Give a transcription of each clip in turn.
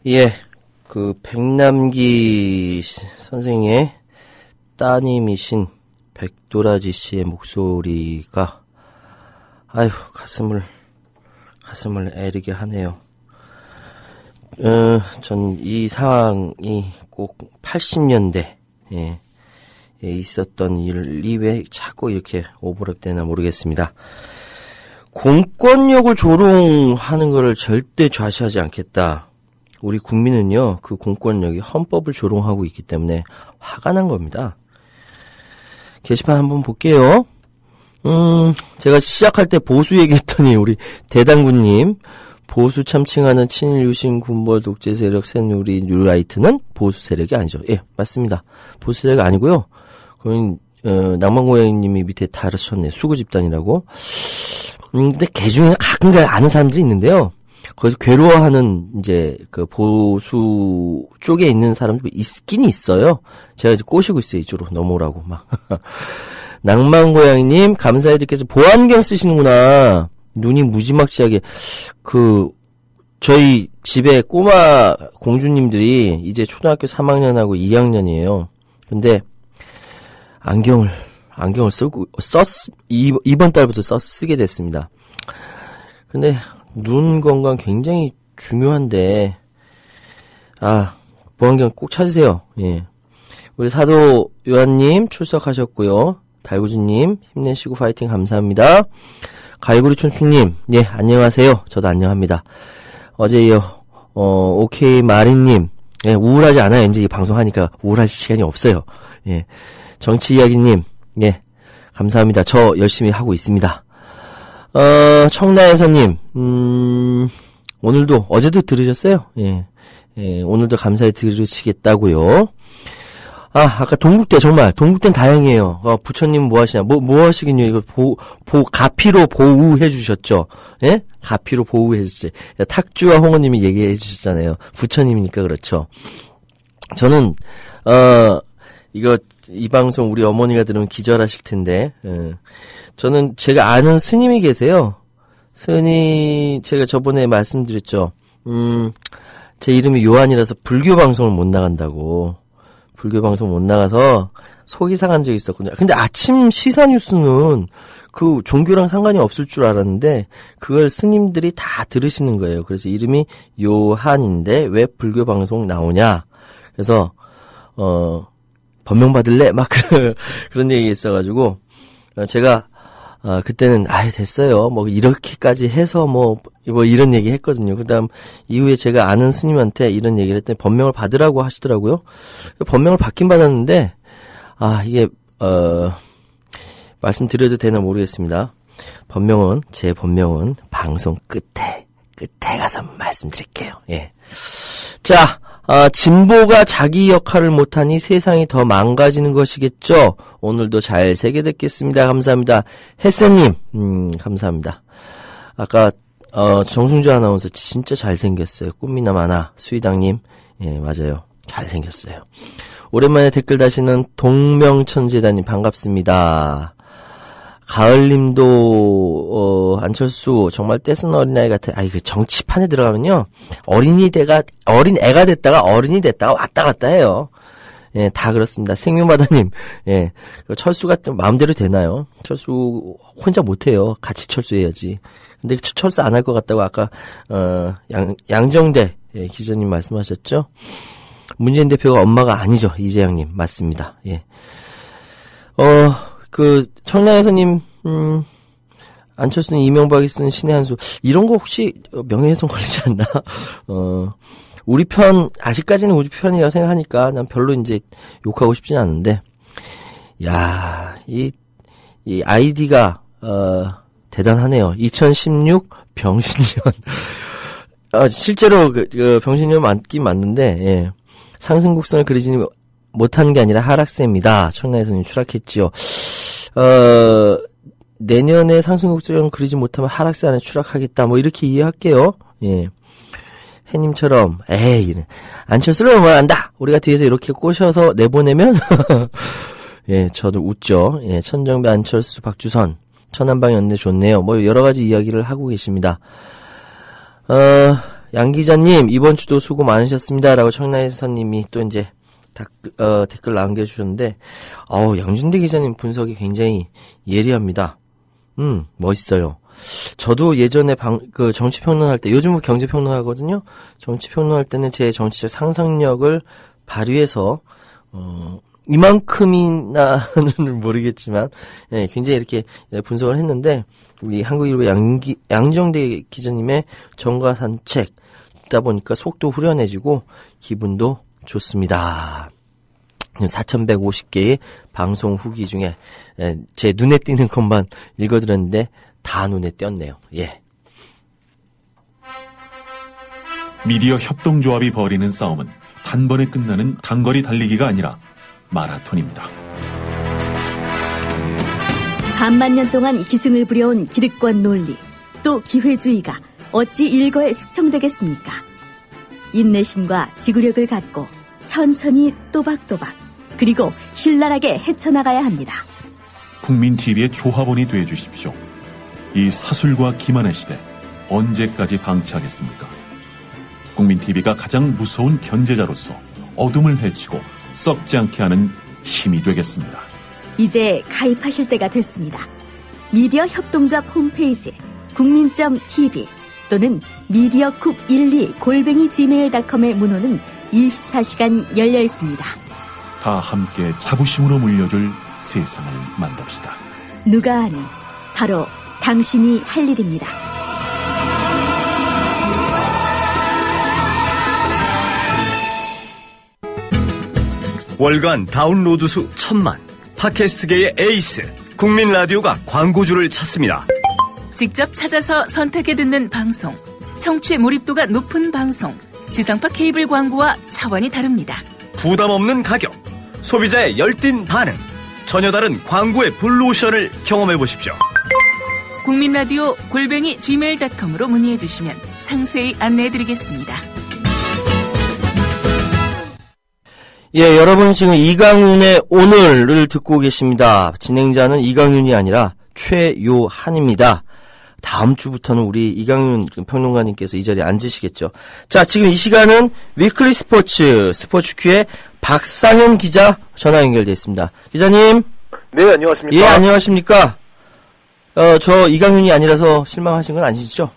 예, 그 백남기 선생의 따님이신 백도라지 씨의 목소리가 아유 가슴을 애리게 하네요. 전 이 상황이 꼭 80년대 예, 있었던 일이 왜 자꾸 이렇게 오버랩되나 모르겠습니다. 공권력을 조롱하는 것을 절대 좌시하지 않겠다. 우리 국민은요, 그 공권력이 헌법을 조롱하고 있기 때문에 화가 난 겁니다. 게시판 한번 볼게요. 제가 시작할 때 보수 얘기했더니 우리 대당구님, 보수 참칭하는 친일 유신 군벌 독재 세력 새누리 뉴라이트는 보수 세력이 아니죠. 예, 맞습니다. 보수 세력이 아니고요. 그건 낭만고양이님이 밑에 다르셨네. 수구 집단이라고. 근데 개 중에 가끔가다 아는 사람들이 있는데요. 거기서 괴로워하는 이제 그 보수 쪽에 있는 사람들이 있긴 있어요. 제가 이제 꼬시고 있어요. 이쪽으로 넘어오라고 막. 낭만고양이님 감사해드리께서 보안경 쓰시는구나. 눈이 무지막지하게 저희 집에 꼬마 공주님들이 이제 초등학교 3학년하고 2학년이에요. 근데 안경을 이번 달부터 쓰게 됐습니다. 근데 눈 건강 굉장히 중요한데, 보안경 꼭 찾으세요. 예. 우리 사도 요한님 출석하셨고요. 달구주님 힘내시고 파이팅 감사합니다. 갈고리 촌추님, 예, 안녕하세요. 저도 안녕합니다. 어제 오케이 마린님, 예, 우울하지 않아요. 이제 이 방송하니까 우울할 시간이 없어요. 예. 정치 이야기님, 예, 감사합니다. 저 열심히 하고 있습니다. 청라에서님, 오늘도, 어제도 들으셨어요? 예, 오늘도 감사히 들으시겠다고요. 아까 동국대는 다행이에요. 부처님 뭐 하시냐, 뭐 하시긴요. 이거 가피로 보우해 주셨죠? 예? 가피로 보우해 주셨지. 탁주와 홍어님이 얘기해 주셨잖아요. 부처님이니까 그렇죠. 저는, 이 방송 우리 어머니가 들으면 기절하실 텐데, 저는 제가 아는 스님이 계세요. 제가 저번에 말씀드렸죠. 제 이름이 요한이라서 불교 방송을 못 나간다고. 불교 방송 못 나가서 속이 상한 적이 있었거든요. 근데 아침 시사 뉴스는 그 종교랑 상관이 없을 줄 알았는데 그걸 스님들이 다 들으시는 거예요. 그래서 이름이 요한인데 왜 불교 방송 나오냐. 그래서 법명 받을래? 막 그런 얘기 있어가지고 제가 그때는 됐어요. 뭐 이렇게까지 해서 뭐 이런 얘기 했거든요. 그다음 이후에 제가 아는 스님한테 이런 얘기를 했더니 법명을 받으라고 하시더라고요. 법명을 받긴 받았는데 이게 말씀드려도 되나 모르겠습니다. 제 법명은 방송 끝에 가서 말씀드릴게요. 예. 자, 진보가 자기 역할을 못하니 세상이 더 망가지는 것이겠죠. 오늘도 잘 새겨 듣겠습니다. 감사합니다. 햇새님, 감사합니다. 아까 정승주 아나운서 진짜 잘생겼어요. 꿈이나 많아. 수희당님, 예, 맞아요. 잘생겼어요. 오랜만에 댓글 다시는 동명천재단님 반갑습니다. 가을님도 안철수 정말 떼쓴 어린아이 같아. 그 정치판에 들어가면요 어린 애가 됐다가 어른이 됐다가 왔다 갔다 해요. 예, 다 그렇습니다. 생명바다님, 예, 철수가 마음대로 되나요? 철수 혼자 못해요. 같이 철수해야지. 근데 철수 안 할 것 같다고 아까 양정대 기자님 말씀하셨죠? 문재인 대표가 엄마가 아니죠. 이재양님 맞습니다. 예. 청라에서님, 안철수는 이명박이 쓴 신의 한 수, 이런 거 혹시 명예훼손 걸리지 않나? 우리 편, 아직까지는 우리 편이라고 생각하니까 난 별로 이제 욕하고 싶진 않은데, 이 아이디가, 대단하네요. 2016 병신년. 실제로 병신년 맞긴 맞는데, 예. 상승곡선을 그리지는 못한 게 아니라 하락세입니다. 청라에서님 추락했지요. 내년에 상승곡선 그리지 못하면 하락세 안에 추락하겠다. 뭐 이렇게 이해할게요. 예. 해님처럼 안철수를 응원한다. 우리가 뒤에서 이렇게 꼬셔서 내보내면 예, 저도 웃죠. 예, 천정배, 안철수, 박주선, 천안방 연대 좋네요. 뭐 여러 가지 이야기를 하고 계십니다. 양 기자님, 이번 주도 수고 많으셨습니다. 라고 청라혜선님이 또 이제 댓글 남겨주셨는데, 양준대 기자님 분석이 굉장히 예리합니다. 멋있어요. 저도 예전에 정치평론할 때, 요즘은 경제평론하거든요. 정치평론할 때는 제 정치적 상상력을 발휘해서, 이만큼이나는 모르겠지만, 예, 굉장히 이렇게 분석을 했는데, 우리 한국일보 양정대 기자님의 정과 산책, 듣다 보니까 속도 후련해지고, 기분도 좋습니다. 4,150개의 방송 후기 중에 제 눈에 띄는 것만 읽어드렸는데 다 눈에 띄었네요. 예. 미디어 협동조합이 벌이는 싸움은 단번에 끝나는 단거리 달리기가 아니라 마라톤입니다. 반만 년 동안 기승을 부려온 기득권 논리, 또 기회주의가 어찌 일거에 숙청되겠습니까? 인내심과 지구력을 갖고 천천히 또박또박 그리고 신랄하게 헤쳐나가야 합니다. 국민TV의 조합원이 되어주십시오. 이 사술과 기만의 시대 언제까지 방치하겠습니까? 국민TV가 가장 무서운 견제자로서 어둠을 헤치고 썩지 않게 하는 힘이 되겠습니다. 이제 가입하실 때가 됐습니다. 미디어 협동조합 홈페이지 국민.tv 또는 mediacoup12@gmail.com의 문호는 24시간 열려 있습니다. 다 함께 자부심으로 물려줄 세상을 만듭시다. 누가 아는 바로 당신이 할 일입니다. 월간 다운로드 수 1,000만, 팟캐스트계의 에이스 국민 라디오가 광고주를 찾습니다. 직접 찾아서 선택해 듣는 방송, 청취 몰입도가 높은 방송, 지상파 케이블 광고와 차원이 다릅니다. 부담 없는 가격, 소비자의 열띤 반응, 전혀 다른 광고의 블루오션을 경험해 보십시오. 국민라디오 @gmail.com으로 문의해 주시면 상세히 안내해 드리겠습니다. 예, 여러분 지금 이강윤의 오늘을 듣고 계십니다. 진행자는 이강윤이 아니라 최요한입니다. 다음 주부터는 우리 이강윤 평론가님께서 이 자리에 앉으시겠죠. 자, 지금 이 시간은 위클리 스포츠큐의 박상현 기자 전화 연결되어 있습니다. 기자님. 네, 안녕하십니까. 예, 안녕하십니까. 저 이강윤이 아니라서 실망하신 건 아니시죠?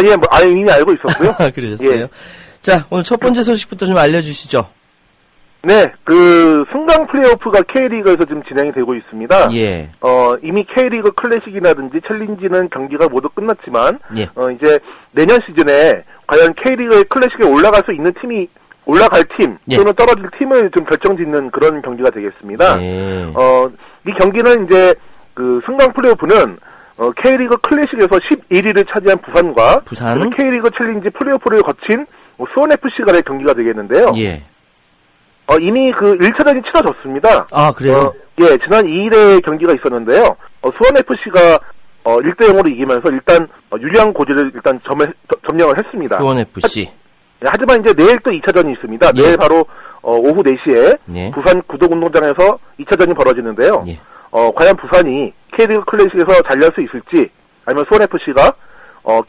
예, 이미 알고 있었고요. 그러셨어요. 예. 자, 오늘 첫 번째 소식부터 좀 알려주시죠. 네, 승강 플레이오프가 K리그에서 지금 진행이 되고 있습니다. 예. 이미 K리그 클래식이라든지 챌린지는 경기가 모두 끝났지만, 예. 이제 내년 시즌에 과연 K리그의 클래식에 올라갈 수 있는 팀이, 올라갈 팀, 예. 또는 떨어질 팀을 좀 결정짓는 그런 경기가 되겠습니다. 예. 이 경기는 이제, 승강 플레이오프는, K리그 클래식에서 11위를 차지한 부산 K리그 챌린지 플레이오프를 거친 수원FC 간의 경기가 되겠는데요. 예. 이미 1차전이 치러졌습니다. 아, 그래요? 예, 지난 2일에 경기가 있었는데요. 수원FC가 1대0으로 이기면서 일단 유리한 고지를 일단 점령을 했습니다. 수원FC. 하지만 이제 내일 또 2차전이 있습니다. 예. 내일 바로 오후 4시에 예. 부산 구덕운동장에서 2차전이 벌어지는데요. 예. 과연 부산이 K리그 클래식에서 잘릴 수 있을지, 아니면 수원FC가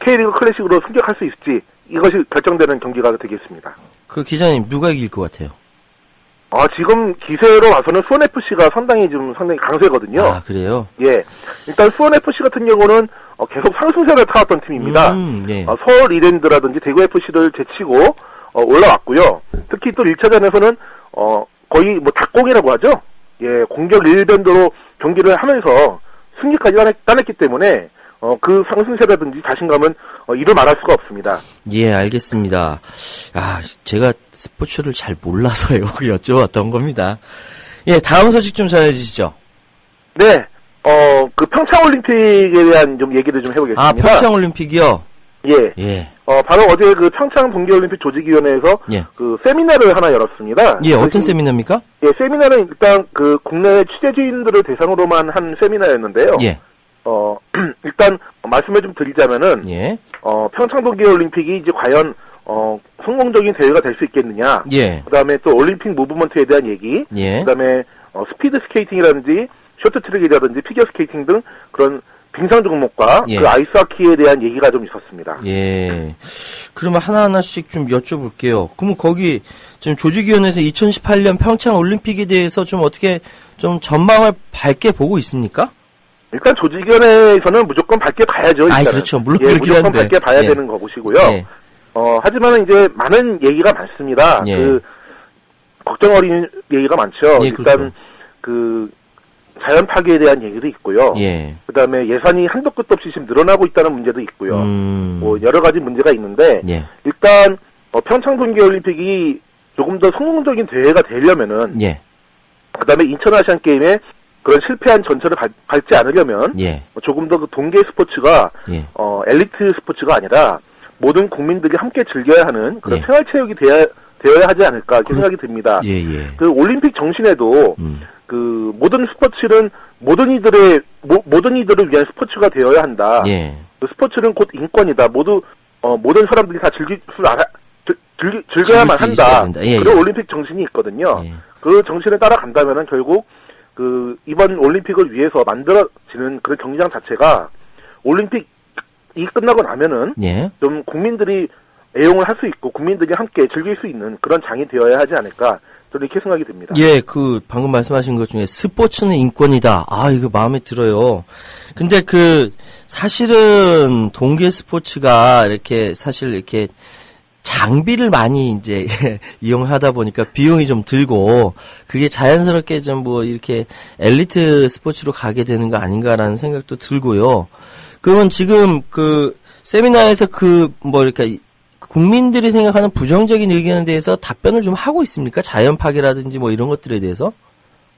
K리그 클래식으로 승격할 수 있을지, 이것이 결정되는 경기가 되겠습니다. 기자님, 누가 이길 것 같아요? 지금 기세로 와서는 수원FC가 상당히 강세거든요. 아, 그래요? 예. 일단 수원FC 같은 경우는 계속 상승세를 타왔던 팀입니다. 네. 서울 이랜드라든지 대구FC를 제치고 올라왔고요. 특히 또 1차전에서는 거의 닭공이라고 하죠. 예, 공격 일변도로 경기를 하면서 승리까지 따냈기 때문에 그 상승세라든지 자신감은 이루 말할 수가 없습니다. 예, 알겠습니다. 제가 스포츠를 잘 몰라서요. 여쭤봤던 겁니다. 예, 다음 소식 좀 전해주시죠. 네, 평창올림픽에 대한 좀 얘기를 좀 해보겠습니다. 평창올림픽이요? 예. 예. 바로 어제 평창 동계올림픽 조직위원회에서 예. 세미나를 하나 열었습니다. 예, 어떤 세미나입니까? 예, 세미나는 일단 국내 취재진들을 대상으로만 한 세미나였는데요. 예. 일단 말씀을 좀 드리자면은 예. 평창 동계올림픽이 이제 과연 성공적인 대회가 될 수 있겠느냐. 예. 그다음에 또 올림픽 무브먼트에 대한 얘기. 예. 그다음에 스피드 스케이팅이라든지 쇼트트랙이라든지 피겨 스케이팅 등 그런 빙상 종목과 예. 그 아이스하키에 대한 얘기가 좀 있었습니다. 예. 그러면 하나하나씩 좀 여쭤볼게요. 그러면 거기 지금 조직위원회에서 2018년 평창 올림픽에 대해서 좀 어떻게 좀 전망을 밝게 보고 있습니까? 일단 조직위원회에서는 무조건 밝게 봐야죠. 일단은. 그렇죠. 물론 예, 그렇긴 무조건 한데. 밝게 봐야 예. 되는 거고시고요. 예. 하지만 이제 많은 얘기가 많습니다. 예. 그 걱정 어린 얘기가 많죠. 예, 일단 그렇죠. 그 자연 파괴에 대한 얘기도 있고요. 예. 그다음에 예산이 한도 끝도 없이 지금 늘어나고 있다는 문제도 있고요. 뭐 여러 가지 문제가 있는데 예. 일단 평창 동계올림픽이 조금 더 성공적인 대회가 되려면은 예. 그다음에 인천 아시안 게임에 그런 실패한 전철을 밟지 않으려면 예. 조금 더 그 동계 스포츠가 예. 엘리트 스포츠가 아니라 모든 국민들이 함께 즐겨야 하는 그런 예. 생활체육이 되어야 하지 않을까 이렇게 생각이 듭니다. 예, 예. 그 올림픽 정신에도 그 모든 스포츠는 모든 이들을 위한 스포츠가 되어야 한다. 예. 그 스포츠는 곧 인권이다. 모든 사람들이 다 즐겨야만 즐길 수 있어야 한다. 된다. 예, 그런 예. 올림픽 정신이 있거든요. 예. 그 정신에 따라간다면은 결국 그 이번 올림픽을 위해서 만들어지는 그런 경기장 자체가 올림픽이 끝나고 나면은 예. 좀 국민들이 애용을 할 수 있고 국민들이 함께 즐길 수 있는 그런 장이 되어야 하지 않을까 저는 이렇게 생각이 듭니다. 예, 그 방금 말씀하신 것 중에 스포츠는 인권이다. 아, 이거 마음에 들어요. 근데 그 사실은 동계 스포츠가 이렇게 사실 이렇게 장비를 많이 이제 이용하다 보니까 비용이 좀 들고 그게 자연스럽게 좀 뭐 이렇게 엘리트 스포츠로 가게 되는 거 아닌가라는 생각도 들고요. 그러면 지금 그 세미나에서 그 뭐 이렇게 국민들이 생각하는 부정적인 의견에 대해서 답변을 좀 하고 있습니까? 자연 파괴라든지 뭐 이런 것들에 대해서?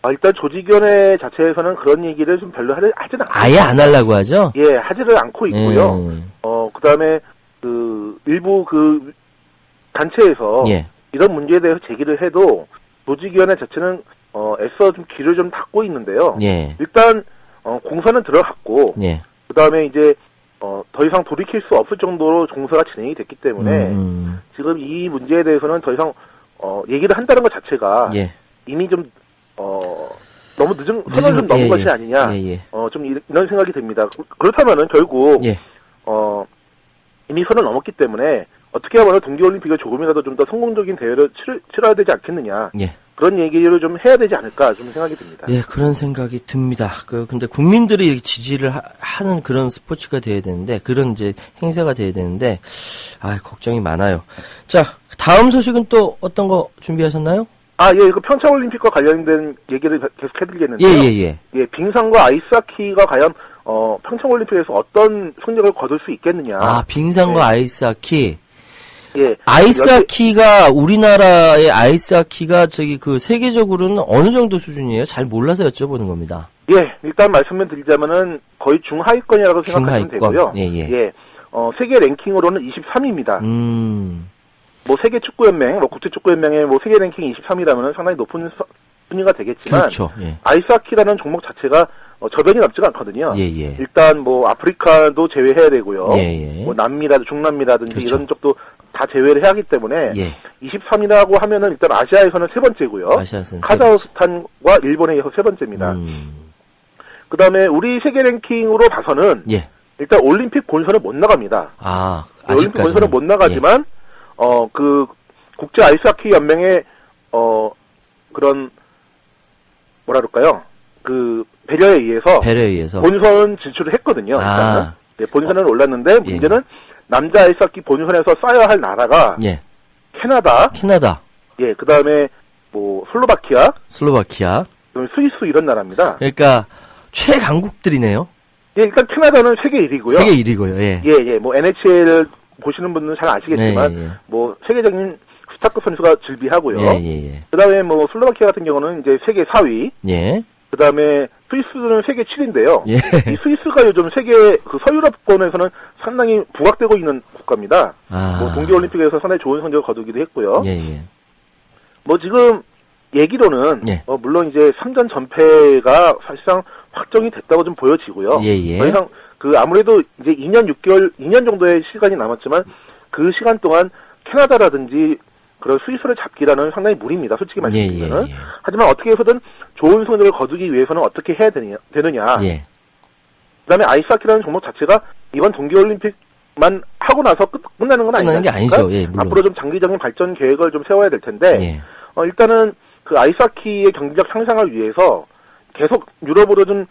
일단 조직위원회 자체에서는 그런 얘기를 좀 별로 하지는 않고 아예 안 하려고 하죠? 예, 하지를 않고 있고요. 그다음에 그 일부 그 단체에서 예. 이런 문제에 대해서 제기를 해도 조직위원회 자체는 애써 좀 귀를 좀 닫고 있는데요. 예. 일단 공사는 들어갔고 예. 그다음에 이제 더 이상 돌이킬 수 없을 정도로 공사가 진행이 됐기 때문에 지금 이 문제에 대해서는 더 이상 얘기를 한다는 것 자체가 예. 이미 좀 너무 선을 좀 넘은 예, 것이 예. 아니냐 예, 예. 좀 이런 생각이 듭니다. 그렇다면은 결국 예. 이미 선을 넘었기 때문에 어떻게 하면 동계올림픽을 조금이라도 좀 더 성공적인 대회를 치러야 되지 않겠느냐. 예. 그런 얘기를 좀 해야 되지 않을까 좀 생각이 듭니다. 예, 그런 생각이 듭니다. 근데 국민들이 이렇게 지지를 하는 그런 스포츠가 돼야 되는데, 그런 이제 행사가 돼야 되는데, 걱정이 많아요. 자, 다음 소식은 또 어떤 거 준비하셨나요? 예, 그 평창올림픽과 관련된 얘기를 계속 해드리겠는데요. 예. 빙상과 아이스하키가 과연, 평창올림픽에서 어떤 성적을 거둘 수 있겠느냐. 빙상과 네. 아이스하키. 예. 아이스하키가, 우리나라의 아이스하키가 세계적으로는 어느 정도 수준이에요? 잘 몰라서 여쭤보는 겁니다. 예, 일단 말씀을 드리자면은 거의 중하위권이라고 생각하시면 되고요. 예. 세계 랭킹으로는 23위입니다. 뭐 세계 축구연맹, 국제 축구연맹의 세계 랭킹 23위라면 상당히 높은 순위가 되겠지만, 그렇죠. 예. 아이스하키라는 종목 자체가 저변이 넓지가 않거든요. 예. 일단 아프리카도 제외해야 되고요. 예. 중남미라든지 그렇죠. 이런 쪽도 다 제외를 해야 하기 때문에, 예. 23위라고 하면은 일단 아시아에서는 세 번째고요. 카자흐스탄과 일본에 이어서 세 번째입니다. 그 다음에 우리 세계 랭킹으로 봐서는, 예. 일단 올림픽 본선을 못 나갑니다. 올림픽 본선은 못 나가지만, 그 국제 아이스하키 연맹의 그런 그 배려에 의해서 본선 진출을 했거든요. 네, 본선은 올랐는데 문제는 남자 아이스하키 본선에서 쌓여야 할 나라가 캐나다, 예, 그다음에 슬로바키아, 스위스 이런 나라입니다. 그러니까 최강국들이네요. 예, 일단 캐나다는 세계 1위고요. 세계 1위고요. 예. NHL 보시는 분들은 잘 아시겠지만, 세계적인 스타급 선수가 즐비하고요. 그다음에 슬로바키아 같은 경우는 이제 세계 4위. 그다음에 스위스는 세계 7위인데요. 이 스위스가 요즘 세계 그 서유럽권에서는 상당히 부각되고 있는 국가입니다. 동계올림픽에서 상당히 좋은 성적을 거두기도 했고요. 지금 얘기로는 물론 이제 3전 전패가 사실상 확정이 됐다고 좀 보여지고요. 더 이상 아무래도 이제 2년 정도의 시간이 남았지만 그 시간 동안 캐나다라든지 그런 스위스를 잡기라는 상당히 무리입니다. 솔직히 말씀드리면. 하지만 어떻게 해서든 좋은 성적을 거두기 위해서는 어떻게 해야 되느냐. 그다음에 그다음에 아이스하키라는 종목 자체가 이번 동계올림픽만 하고 나서 끝나는 건 끝나는 게 아니죠. 예, 물론. 앞으로 좀 장기적인 발전 계획을 좀 세워야 될 텐데 예. 일단은 그 아이스하키의 경기력 상승을 위해서 계속 유럽으로 좀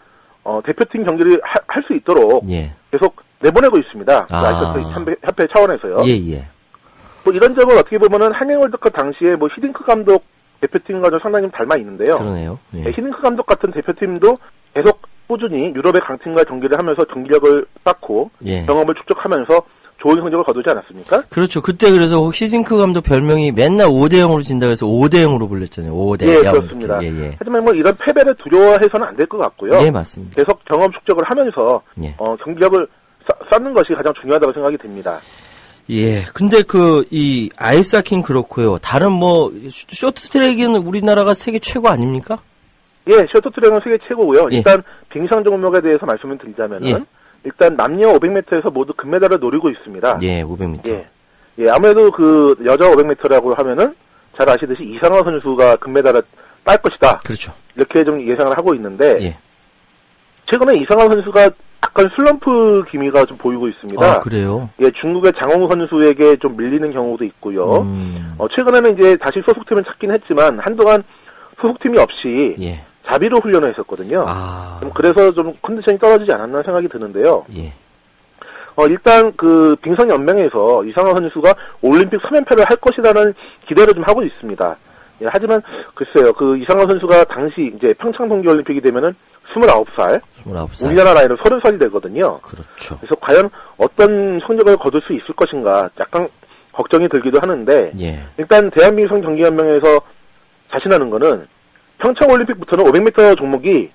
대표팀 경기를 할 수 있도록 예. 계속 내보내고 있습니다. 그 아. 아이스하키 협회 차원에서요. 예. 뭐 이런 점을 어떻게 보면은 한일 월드컵 당시에 뭐 히딩크 감독 대표팀과 좀 상당히 닮아 있는데요. 그러네요. 예. 히딩크 감독 같은 대표팀도 계속 꾸준히 유럽의 강팀과 경기를 하면서 경기력을 쌓고 예. 경험을 축적하면서 좋은 성적을 거두지 않았습니까? 그렇죠. 그때 그래서 히딩크 감독 별명이 맨날 5대0으로 진다고 해서 5대0으로 불렸잖아요. 5대0. 예, 그렇습니다. 예. 하지만 뭐 이런 패배를 두려워해서는 안 될 것 같고요. 예, 맞습니다. 계속 경험 축적을 하면서 예. 경기력을 쌓는 것이 가장 중요하다고 생각이 듭니다. 예. 근데 이 아이스하키는 그렇고요. 다른 쇼트트랙은 우리나라가 세계 최고 아닙니까? 예, 쇼트트랙은 세계 최고고요. 예. 일단 빙상 종목에 대해서 말씀을 드리자면은 예. 일단 남녀 500m에서 모두 금메달을 노리고 있습니다. 예, 500m. 예, 아무래도 그 여자 500m라고 하면은 잘 아시듯이 이상화 선수가 금메달을 딸 것이다. 그렇죠. 이렇게 좀 예상을 하고 있는데 예. 최근에 이상화 선수가 약간 슬럼프 기미가 좀 보이고 있습니다. 아, 그래요? 예, 중국의 장홍 선수에게 좀 밀리는 경우도 있고요. 최근에는 이제 다시 소속팀을 찾긴 했지만 한동안 소속팀이 없이 예. 자비로 훈련을 했었거든요. 아. 그래서 좀 컨디션이 떨어지지 않았나 생각이 드는데요. 예. 일단 그 빙상연맹에서 이상화 선수가 올림픽 3연패를 할 것이라는 기대를 좀 하고 있습니다. 예, 하지만 글쎄요, 그 이상화 선수가 당시 이제 평창 동계올림픽이 되면은 29살. 우리나라 나이로 30살이 되거든요. 그렇죠. 그래서 과연 어떤 성적을 거둘 수 있을 것인가 약간 걱정이 들기도 하는데 예. 일단 대한민국 경기연맹에서 자신하는 거는 평창 올림픽부터는 500m 종목이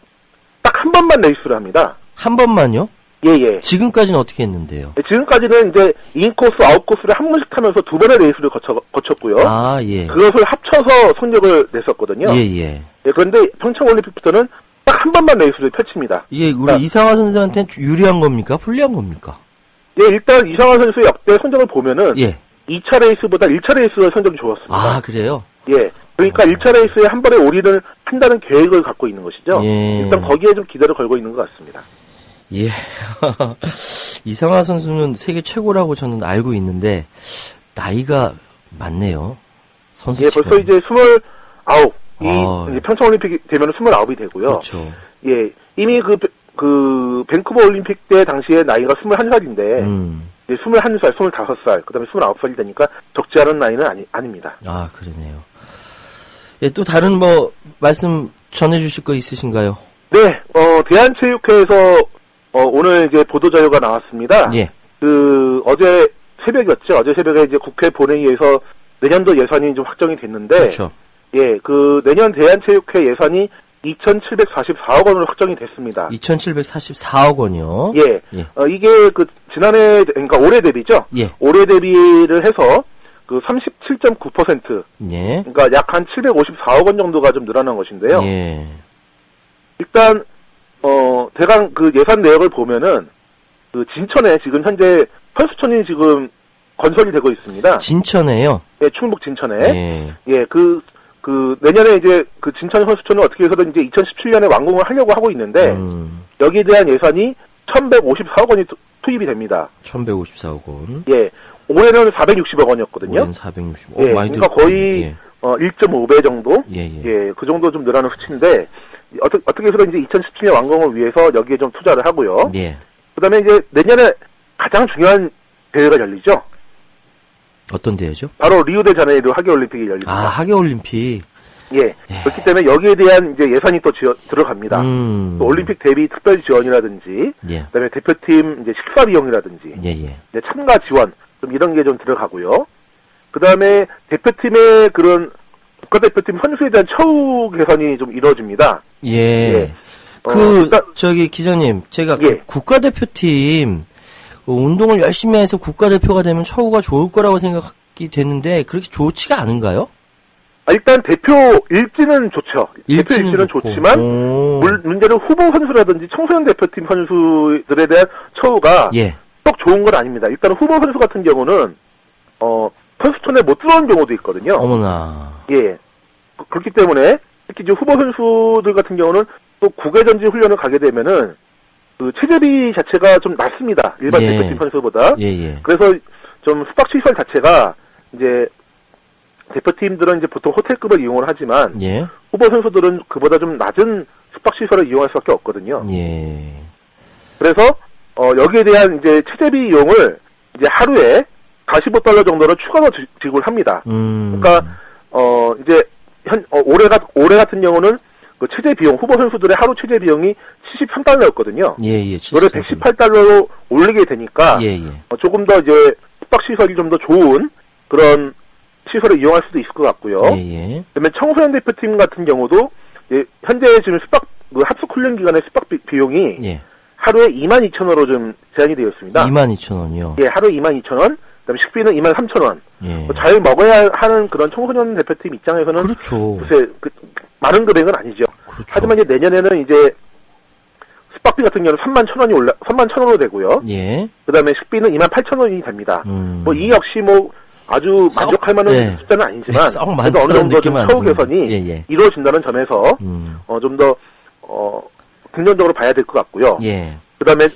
딱 한 번만 레이스를 합니다. 한 번만요? 예. 지금까지는 어떻게 했는데요? 지금까지는 이제 인코스, 아웃코스를 한 번씩 타면서 두 번의 레이스를 거쳤고요. 아, 예. 그것을 합쳐서 성적을 냈었거든요. 예. 그런데 평창 올림픽부터는 딱 한 번만 레이스를 펼칩니다. 예, 우리 이상화 선수한테는 유리한 겁니까? 불리한 겁니까? 예, 일단 이상화 선수의 역대 성적을 보면은 예. 2차 레이스보다 1차 레이스의 성적이 좋았습니다. 아, 그래요? 예. 그러니까 1차 레이스에 한 번에 올인을 한다는 계획을 갖고 있는 것이죠. 예. 일단 거기에 좀 기대를 걸고 있는 것 같습니다. 예. 이상화 선수는 세계 최고라고 저는 알고 있는데 나이가 많네요. 선수 예, 벌써 이제 29. 아, 이제 평창 올림픽이 되면 29이 되고요. 그렇죠. 예. 이미 그 밴쿠버 올림픽 때 당시에 나이가 21살인데 이제 21살, 25살, 그다음에 29살이 되니까 적지 않은 나이는 아닙니다. 아, 그러네요. 예, 또 다른 말씀 전해 주실 거 있으신가요? 네. 대한체육회에서 오늘 이제 보도 자료가 나왔습니다. 예. 어제 새벽이었죠. 어제 새벽에 이제 국회 본회의에서 내년도 예산이 좀 확정이 됐는데 그렇죠. 예, 그 내년 대한체육회 예산이 2,744억 원으로 확정이 됐습니다. 2,744억 원이요? 예. 이게 지난해, 그러니까 올해 대비죠? 예. 올해 대비를 해서 37.9%. 예. 그러니까 약 한 754억 원 정도가 좀 늘어난 것인데요. 예. 일단, 대강 그 예산 내역을 보면은, 진천에 지금 현재 선수촌이 지금 건설이 되고 있습니다. 진천에요? 예, 충북 진천에. 예. 예, 내년에 이제 진천 선수촌을 어떻게 해서든 이제 2017년에 완공을 하려고 하고 있는데, 여기에 대한 예산이 1,154억 원이 투입이 됩니다. 1,154억 원. 예. 올해는 460억 원이었거든요. 올해는 460억. 예, 그러니까 거의, 예. 1.5배 정도? 예. 그 정도 좀 늘어나는 수치인데, 어떻게 해서든 이제 2017년 완공을 위해서 여기에 좀 투자를 하고요. 예. 그 다음에 이제 내년에 가장 중요한 대회가 열리죠. 어떤 대회죠? 바로 리우데자네이루 하계올림픽이 열립니다. 아, 하계올림픽. 예. 그렇기 때문에 여기에 대한 이제 예산이 또 들어갑니다. 또 올림픽 대비 특별 지원이라든지, 예. 그다음에 대표팀 이제 식사 비용이라든지, 예. 이제 참가 지원 좀 이런 게 좀 들어가고요. 그다음에 대표팀의 그런 국가대표팀 선수에 대한 처우 개선이 좀 이루어집니다. 예. 기자님, 제가 예. 국가대표팀 운동을 열심히 해서 국가대표가 되면 처우가 좋을 거라고 생각이 되는데 그렇게 좋지가 않은가요? 일단 대표 일지는 좋죠. 대표 일지는 좋지만 문제는 후보 선수라든지 청소년 대표팀 선수들에 대한 처우가 썩 좋은 건 아닙니다. 일단 후보 선수 같은 경우는 선수촌에 못 들어온 경우도 있거든요. 어머나. 예. 그렇기 때문에 특히 이제 후보 선수들 같은 경우는 또 국외 전지 훈련을 가게 되면은 그 체재비 자체가 좀 낮습니다. 일반 예. 대표팀 선수보다. 예. 그래서 좀 숙박시설 자체가 이제 대표팀들은 이제 보통 호텔급을 이용을 하지만 예. 후보 선수들은 그보다 좀 낮은 숙박시설을 이용할 수밖에 없거든요. 예. 그래서 여기에 대한 이제 체재비 이용을 이제 하루에 $45 정도로 추가로 지급을 합니다. 그러니까 이제 올해 같은 경우는 그 체재 비용 후보 선수들의 하루 체재 비용이 $73였거든요. 예. 이거를 $118로 올리게 되니까 예. 조금 더 이제 숙박 시설이 좀 더 좋은 그런 시설을 이용할 수도 있을 것 같고요. 예. 그다음에 청소년 대표팀 같은 경우도 현재 지금 합숙 훈련 기간의 숙박 비용이 예. 하루에 22,000원으로 좀 제한이 되어 있습니다. 22,000원이요. 예, 하루에 22,000원. 그다음에 식비는 23,000원. 예. 잘 먹어야 하는 그런 청소년 대표팀 입장에서는 그렇죠. 글쎄 많은 금액은 아니죠. 그렇죠. 하지만 이제 내년에는 이제 숙박비 같은 경우는 31,000원으로 되고요. 예. 그다음에 식비는 28,000원이 됩니다. 이 역시 아주 만족할 만한 예. 숫자는 아니지만 썩 그래도 어느 정도 좀 느낌은 처우 안 드는데. 개선이 예. 이루어진다는 점에서 좀 더 긍정적으로 봐야 될 것 같고요. 예. 그다음에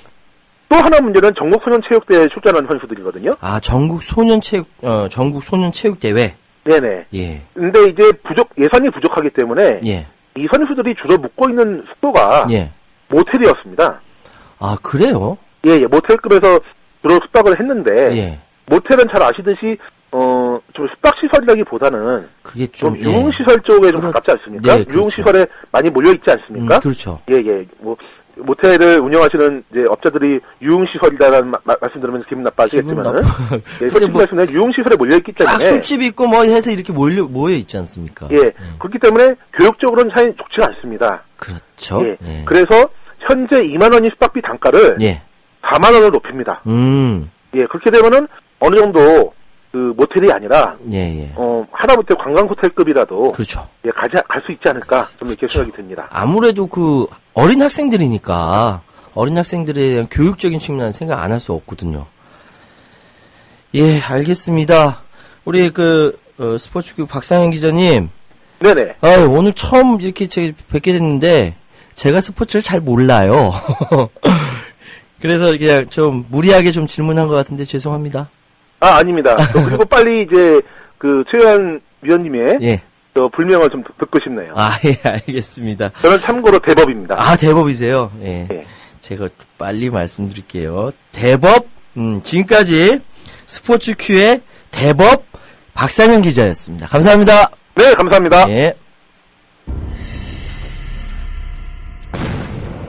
또 하나 문제는 전국소년체육대회에 출전하는 선수들이거든요. 아, 전국 소년체육대회. 네네. 예. 근데 이제 예산이 부족하기 때문에 예. 이 선수들이 주로 묵고 있는 숙소가 예. 모텔이었습니다. 아, 그래요? 예, 모텔급에서 주로 숙박을 했는데 예. 모텔은 잘 아시듯이 좀 숙박시설이라기보다는 그게 좀 좀 유흥시설 쪽에 좀 가깝지 않습니까? 네, 그렇죠. 유흥시설에 많이 몰려있지 않습니까? 그렇죠. 예. 모텔을 운영하시는 이제 업자들이 유흥시설이라는 말씀 들으면서 기분 나빠하시겠지만은, 솔직히 말씀드리면 유흥시설에 몰려있기 때문에. 술집 있고 해서 이렇게 모여 있지 않습니까? 예. 그렇기 때문에 교육적으로는 참 좋지가 않습니다. 그렇죠. 예. 그래서 현재 2만원이 숙박비 단가를 예. 4만원을 높입니다. 예. 그렇게 되면은 어느 정도 그 모텔이 아니라 예. 하다못해 관광 호텔급이라도 그렇죠. 예, 갈 수 있지 않을까 좀 이렇게 생각이 듭니다. 아무래도 그 어린 학생들이니까 어린 학생들에 대한 교육적인 측면은 생각 안 할 수 없거든요. 예, 알겠습니다. 우리 스포츠국 박상현 기자님. 네네. 오늘 처음 이렇게 뵙게 됐는데 제가 스포츠를 잘 몰라요. 그래서 그냥 좀 무리하게 좀 질문한 것 같은데 죄송합니다. 아닙니다. 그리고 빨리 이제 최현 위원님의 예. 불명을 좀 듣고 싶네요. 예, 알겠습니다. 저는 참고로 대법입니다. 대법이세요? 예. 네. 제가 빨리 말씀드릴게요. 대법, 지금까지 스포츠 큐의 대법 박상현 기자였습니다. 감사합니다. 네, 감사합니다. 예.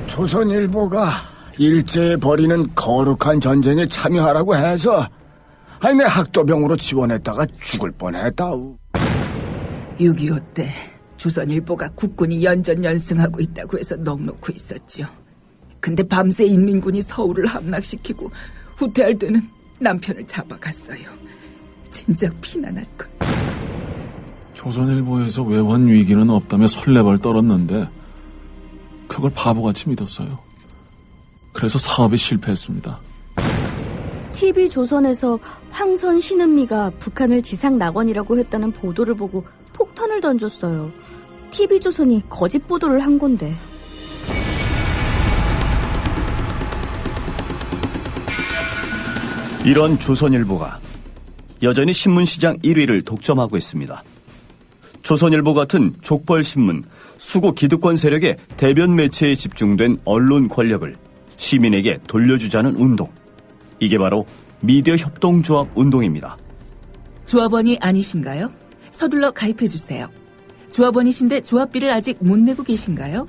조선일보가 일제에 벌이는 거룩한 전쟁에 참여하라고 해서 내 학도병으로 지원했다가 죽을 뻔했다우. 6.25 때 조선일보가 국군이 연전연승하고 있다고 해서 넋놓고 있었죠. 근데 밤새 인민군이 서울을 함락시키고 후퇴할 때는 남편을 잡아갔어요. 진작 피난할걸. 조선일보에서 외환 위기는 없다며 설레발 떨었는데 그걸 바보같이 믿었어요. 그래서 사업에 실패했습니다. TV조선에서 황선 신은미가 북한을 지상 낙원이라고 했다는 보도를 보고 폭탄을 던졌어요. TV조선이 거짓 보도를 한 건데. 이런 조선일보가 여전히 신문시장 1위를 독점하고 있습니다. 조선일보 같은 족벌신문, 수구 기득권 세력의 대변 매체에 집중된 언론 권력을 시민에게 돌려주자는 운동. 이게 바로 미디어 협동조합 운동입니다. 조합원이 아니신가요? 서둘러 가입해주세요. 조합원이신데 조합비를 아직 못 내고 계신가요?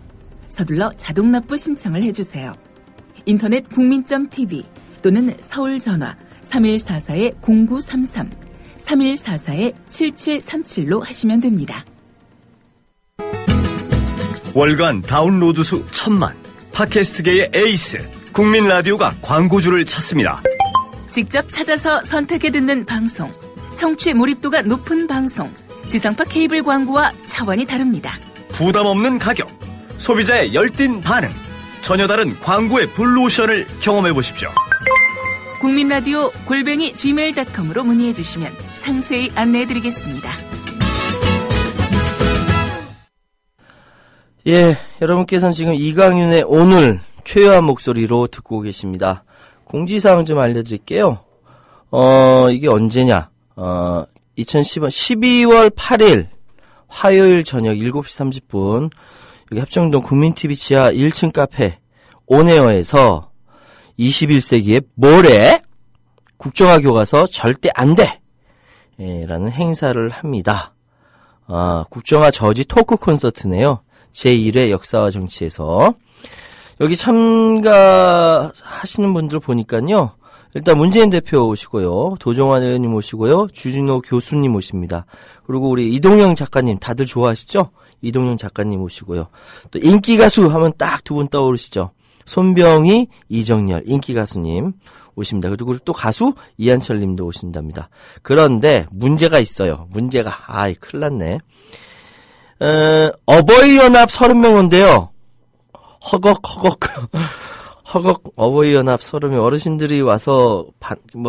서둘러 자동납부 신청을 해주세요. 인터넷 국민.tv 또는 서울전화 3144-0933, 3144-7737로 하시면 됩니다. 월간 다운로드 수 1000만, 팟캐스트계의 에이스, 국민 라디오가 광고주를 찾습니다. 직접 찾아서 선택해 듣는 방송, 청취 몰입도가 높은 방송, 지상파 케이블 광고와 차원이 다릅니다. 부담 없는 가격, 소비자의 열띤 반응, 전혀 다른 광고의 블루오션을 경험해 보십시오. 국민라디오 @gmail.com으로 문의해 주시면 상세히 안내해 드리겠습니다. 예, 여러분께서는 지금 이강윤의 오늘 최요한 목소리로 듣고 계십니다. 공지사항 좀 알려드릴게요. 이게 언제냐? 2010년 12월 8일 화요일 저녁 7시 30분 여기 합정동 국민TV 지하 1층 카페 온에어에서 21세기의 모래 국정화 교과서 절대 안 돼! 라는 행사를 합니다. 국정화 저지 토크 콘서트네요. 제1회 역사와 정치에서. 여기 참가하시는 분들 보니까요. 일단 문재인 대표 오시고요. 도종환 의원님 오시고요. 주진호 교수님 오십니다. 그리고 우리 이동영 작가님 다들 좋아하시죠? 이동영 작가님 오시고요. 또 인기 가수 하면 딱 두 분 떠오르시죠? 손병희, 이정열 인기 가수님 오십니다. 그리고 또 가수 이한철 님도 오신답니다. 그런데 문제가 있어요. 문제가. 큰일 났네. 어버이연합 30명 온대요. 허걱 어버이연합 30명 어르신들이 와서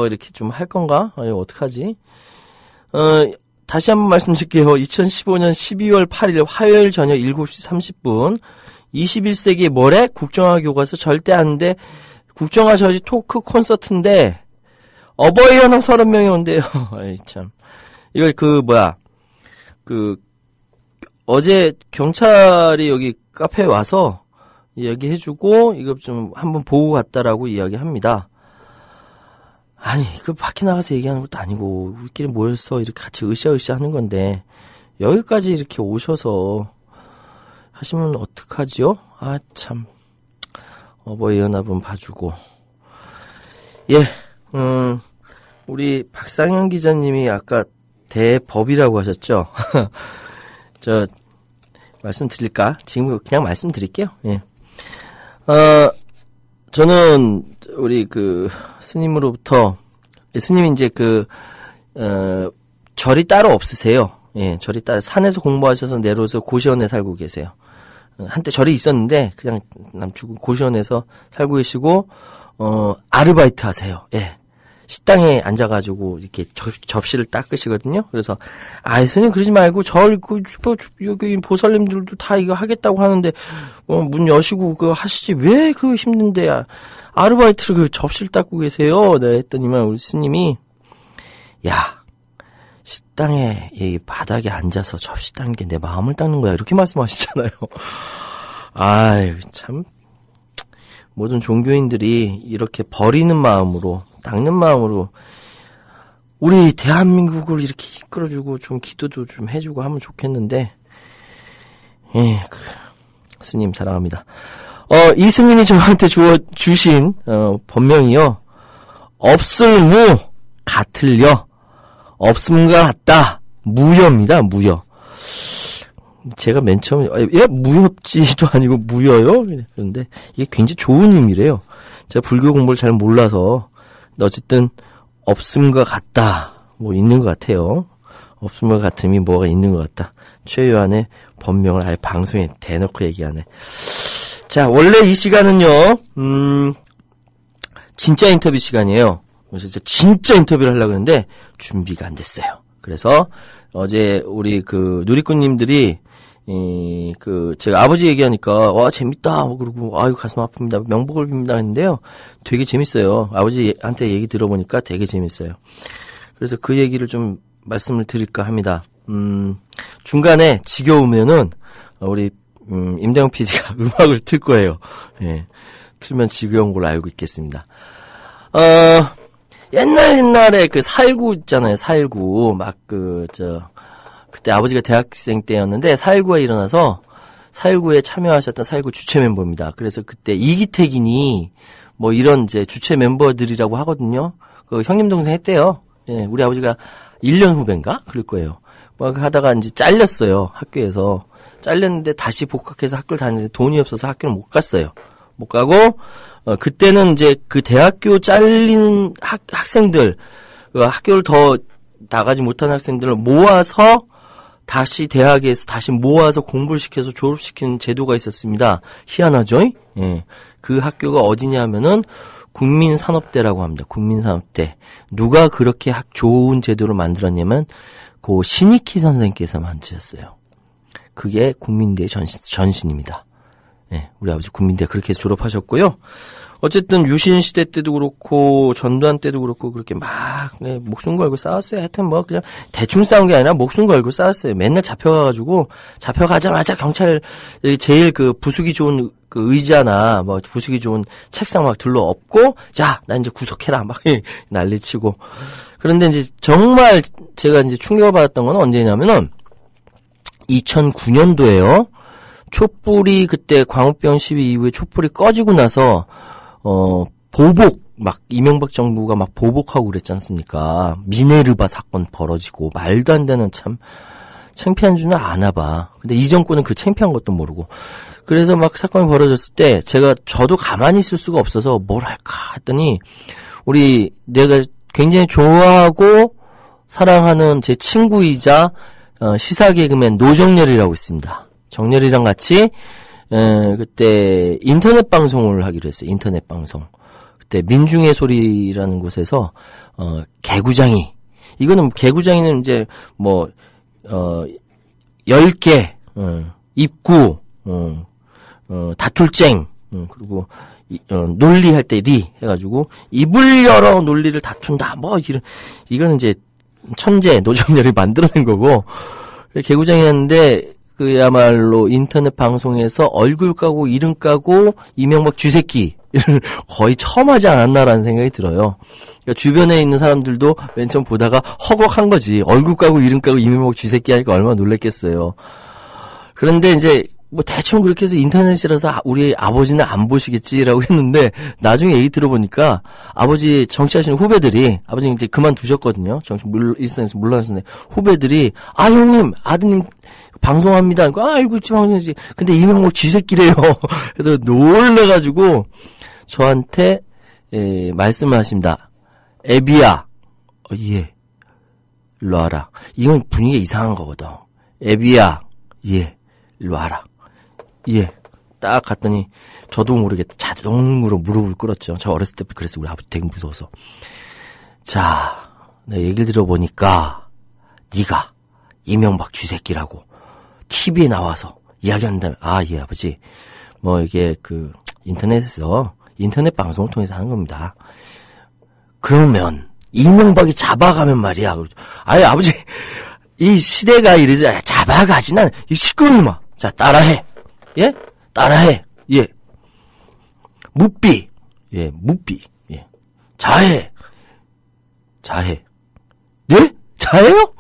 이렇게 좀 할 건가? 어떡하지? 다시 한번 말씀드릴게요. 2015년 12월 8일 화요일 저녁 7시 30분 21세기 모레 국정화 교과서 절대 안 돼. 국정화 저지 토크 콘서트인데 어버이연합 30명이 온대요. 참. 이걸 어제 경찰이 여기 카페에 와서 얘기해주고 이거 좀 한번 보고 갔다라고 이야기합니다. 아니 밖에 나가서 얘기하는 것도 아니고 우리끼리 모여서 이렇게 같이 으쌰으쌰 하는 건데 여기까지 이렇게 오셔서 하시면 어떡하지요? 참 어버이연합은 봐주고 우리 박상현 기자님이 아까 대법이라고 하셨죠? 저 말씀드릴까? 지금 그냥 말씀드릴게요. 예. 저는 우리 스님으로부터 스님이 이제 절이 따로 없으세요. 예, 절이 따로 산에서 공부하셔서 내려오셔서 고시원에 살고 계세요. 한때 절이 있었는데 그냥 남추구 고시원에서 살고 계시고 아르바이트 하세요. 예. 식당에 앉아가지고 이렇게 접시를 닦으시거든요. 그래서 스님 그러지 말고 여기 보살님들도 다 이거 하겠다고 하는데 문 여시고 하시지 왜 힘든데 아르바이트를 접시를 닦고 계세요. 네, 했더니만 우리 스님이 식당에 이 바닥에 앉아서 접시 닦는 게 내 마음을 닦는 거야. 이렇게 말씀하시잖아요. 참 모든 종교인들이 이렇게 버리는 마음으로 닦는 마음으로 우리 대한민국을 이렇게 이끌어주고 좀 기도도 좀 해주고 하면 좋겠는데 스님 사랑합니다. 이 스님이 저한테 주신 법명이요. 없을무 같을려 없음과 같다 무여입니다. 무여. 제가 맨 처음에 무협지도 아니고 무여요? 그런데 이게 굉장히 좋은 의미래요. 제가 불교 공부를 잘 몰라서 어쨌든 없음과 같다 있는 것 같아요. 없음과 같음이 뭐가 있는 것 같다. 최요한의 법명을 아예 방송에 대놓고 얘기하네. 자, 원래 이 시간은요 진짜 인터뷰 시간이에요. 그래서 진짜 인터뷰를 하려고 했는데 준비가 안 됐어요. 그래서 어제 우리 누리꾼님들이 제가 아버지 얘기하니까 재밌다 그러고 가슴 아픕니다. 명복을 빕니다 했는데요. 되게 재밌어요. 아버지한테 얘기 들어보니까 되게 재밌어요. 그래서 그 얘기를 좀 말씀을 드릴까 합니다. 중간에 지겨우면은 우리 임대영 PD가 음악을 틀 거예요. 예. 틀면 지겨운 걸로 알고 있겠습니다. 옛날에 4.19 있잖아요. 4.19 그때 아버지가 대학생 때였는데 4.19가 일어나서 4.19에 참여하셨던 4.19 주최 멤버입니다. 그래서 그때 이기택이니 이런 이제 주최 멤버들이라고 하거든요. 형님 동생 했대요. 예, 우리 아버지가 1년 후배인가? 그럴 거예요. 하다가 이제 잘렸어요. 학교에서. 잘렸는데 다시 복학해서 학교를 다니는데 돈이 없어서 학교를 못 갔어요. 못 가고 그때는 이제 대학교 잘린 학생들 학교를 더 나가지 못한 학생들을 모아서 다시 대학에서 다시 모아서 공부를 시켜서 졸업시키는 제도가 있었습니다. 희한하죠? 예. 그 학교가 어디냐면은 국민산업대라고 합니다. 국민산업대. 누가 그렇게 좋은 제도를 만들었냐면 신익희 선생님께서 만드셨어요. 그게 국민대의 전신입니다. 예, 우리 아버지 국민대 그렇게 해서 졸업하셨고요. 어쨌든 유신 시대 때도 그렇고 전두환 때도 그렇고 그렇게 막 목숨 걸고 싸웠어요. 하여튼 뭐 그냥 대충 싸운 게 아니라 목숨 걸고 싸웠어요. 맨날 잡혀가가지고 잡혀가자마자 경찰 제일 그 부수기 좋은 그 의자나 뭐 부수기 좋은 책상 막 둘러 엎고 자, 나 이제 구속해라 막 난리치고. 그런데 이제 정말 제가 이제 충격을 받았던 건 언제냐면은 2009년도에요. 촛불이 그때 광우병 시위 이후에 촛불이 꺼지고 나서 보복, 막, 이명박 정부가 막 보복하고 그랬지 않습니까? 미네르바 사건 벌어지고, 말도 안 되는 참, 창피한 줄은 아나 봐. 근데 이 정권은 그 창피한 것도 모르고. 그래서 막 사건이 벌어졌을 때, 저도 가만히 있을 수가 없어서 뭘 할까 했더니, 내가 굉장히 좋아하고, 사랑하는 제 친구이자, 시사 개그맨 노정렬이라고 있습니다. 정렬이랑 같이, 그때 인터넷 방송을 하기로 했어요. 인터넷 방송. 그때 민중의 소리라는 곳에서 개구장이 이거는 개구장이는 이제 뭐 10개 입구 다툴쟁 그리고 논리할 때 리 해가지고 입을 열어 논리를 다툰다 뭐 이거는 이제 천재 노정렬이 만들어낸 거고 개구장이었는데 그야말로 인터넷 방송에서 얼굴 까고 이름 까고 이명박 쥐새끼를 거의 처음 하지 않았나라는 생각이 들어요. 그러니까 주변에 있는 사람들도 맨 처음 보다가 허걱한 거지. 얼굴 까고 이름 까고 이명박 쥐새끼 하니까 얼마나 놀랬겠어요. 그런데 이제 뭐 대충 그렇게 해서 인터넷이라서 우리 아버지는 안 보시겠지라고 했는데 나중에 얘기 들어보니까 아버지 정치하시는 후배들이 아버지는 이제 그만두셨거든요. 일선에서 물러났는데 후배들이 아 형님 아드님 방송합니다. 알고 있지 방송이지. 근데 이명박 쥐새끼래요. 그래서 놀래가지고 저한테 말씀을 하십니다. 애비야, 예, 일로 와라. 이건 분위기가 이상한 거거든. 애비야, 예, 일로 와라. 예, 딱 갔더니 저도 모르게 자동으로 무릎을 꿇었죠. 저 어렸을 때부터 그랬어요. 우리 아버지 되게 무서워서. 자, 내가 얘기를 들어보니까 네가 이명박 쥐새끼라고 TV에 나와서 이야기한다면 예 아버지 뭐 이게 그 인터넷에서 인터넷 방송을 통해서 하는 겁니다. 그러면 이명박이 잡아가면 말이야. 아니 아버지 이 시대가 이러지 잡아가지 난 이 시끄러운 놈아. 자 따라해. 예? 따라해. 예. 묵비. 예, 묵비. 예. 자해. 자해. 네? 자해요?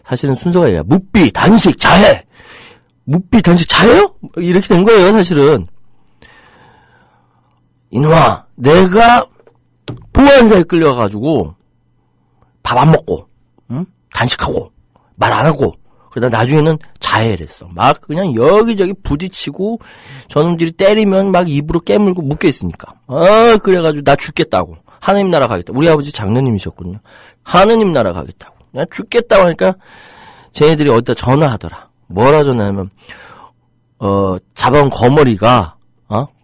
사실은 순서가 이래요. 묵비, 단식, 자해. 묵비, 단식, 자해요? 이렇게 된 거예요, 사실은. 이놈아, 내가 보안사에 끌려가가지고 밥 안 먹고, 응? 단식하고, 말 안 하고, 그러다 나중에는 자해를 했어. 막 그냥 여기저기 부딪히고 저놈들이 때리면 막 입으로 깨물고 묶여있으니까. 그래가지고 나 죽겠다고. 하느님 나라 가겠다. 우리 아버지 장로님이셨거든요. 하느님 나라 가겠다고. 나 죽겠다고 하니까 쟤네들이 어디다 전화하더라. 뭐라 전화하면 잡아온 거머리가